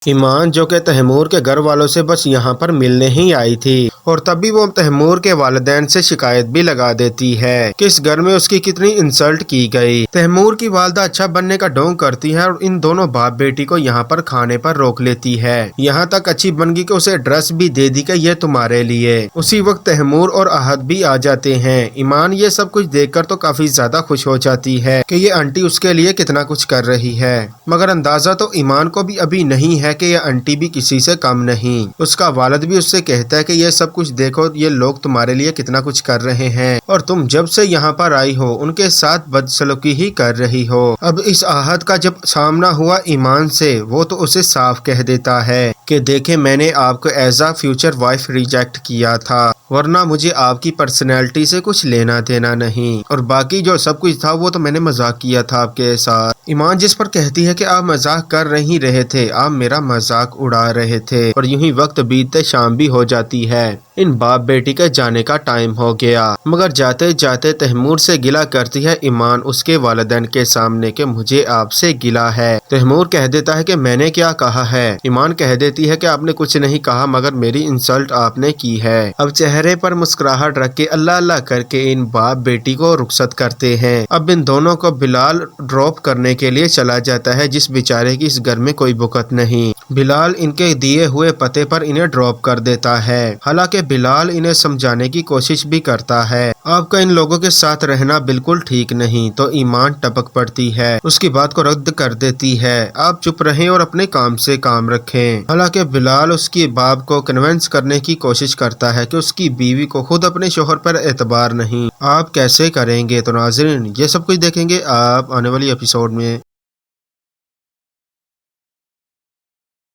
ईमान जो कि तैमूर के घर वालों से बस यहाँ पर मिलने ही आई थी और तभी वो तैमूर के वालिदैन से शिकायत भी लगा देती है कि इस घर में उसकी कितनी इंसल्ट की गई। तैमूर की वालदा अच्छा बनने का ढोंग करती है और इन दोनों बाप बेटी को यहाँ पर खाने पर रोक लेती है। यहाँ तक अच्छी बन गई कि उसे ड्रेस भी दे दी कि ये तुम्हारे लिए। उसी वक्त तैमूर और आहद भी आ जाते हैं। ईमान ये सब कुछ देखकर तो काफी ज्यादा खुश हो जाती है कि ये आंटी उसके लिए कितना कुछ कर रही है, मगर अंदाजा तो ईमान को भी अभी नहीं है कि ये आंटी भी किसी से कम नहीं। उसका वालिद भी उससे कहता है कि ये सब कुछ देखो, ये लोग तुम्हारे लिए कितना कुछ कर रहे हैं और तुम जब से यहाँ पर आई हो उनके साथ बदसलूकी ही कर रही हो। अब इस आहद का जब सामना हुआ ईमान से, वो तो उसे साफ कह देता है कि देखे मैंने आपको as a future wife reject किया था, वरना मुझे आपकी पर्सनैलिटी से कुछ लेना देना नहीं, और बाकी जो सब कुछ था वो तो मैंने मजाक किया था आपके साथ। ईमान जिस पर कहती है कि आप मजाक कर नहीं रहे थे, आप मेरा मजाक उड़ा रहे थे। और यूं ही वक्त बीतते शाम भी हो जाती है। इन बाप बेटी के जाने का टाइम हो गया, मगर जाते जाते तैमूर से गिला करती है ईमान उसके वालिदैन के सामने कि मुझे आपसे गिला है। तैमूर कह देता है कि मैंने क्या कहा है। ईमान कह देती है कि आपने कुछ नहीं कहा, मगर मेरी इंसल्ट आपने की है। अब चेहरे पर मुस्कुराहट रख के अल्लाह अल्लाह करके इन बाप बेटी को रुखसत करते हैं। अब इन दोनों को बिलाल ड्रॉप करने के लिए चला जाता है, जिस बेचारे की इस घर में कोई बुकत नहीं। बिलाल इनके दिए हुए पते पर इन्हें ड्रॉप कर देता है। हालांकि बिलाल इन्हें समझाने की कोशिश भी करता है, आपका इन लोगों के साथ रहना बिल्कुल ठीक नहीं। तो ईमान टपक पड़ती है, उसकी बात को रद्द कर देती है, आप चुप रहें और अपने काम से काम रखें। हालांकि बिलाल उसकी बाप को कन्विंस करने की कोशिश करता है कि उसकी बीवी को खुद अपने शोहर पर एतबार नहीं, आप कैसे करेंगे। तो नाज़रीन ये सब कुछ देखेंगे आप आने वाली एपिसोड में।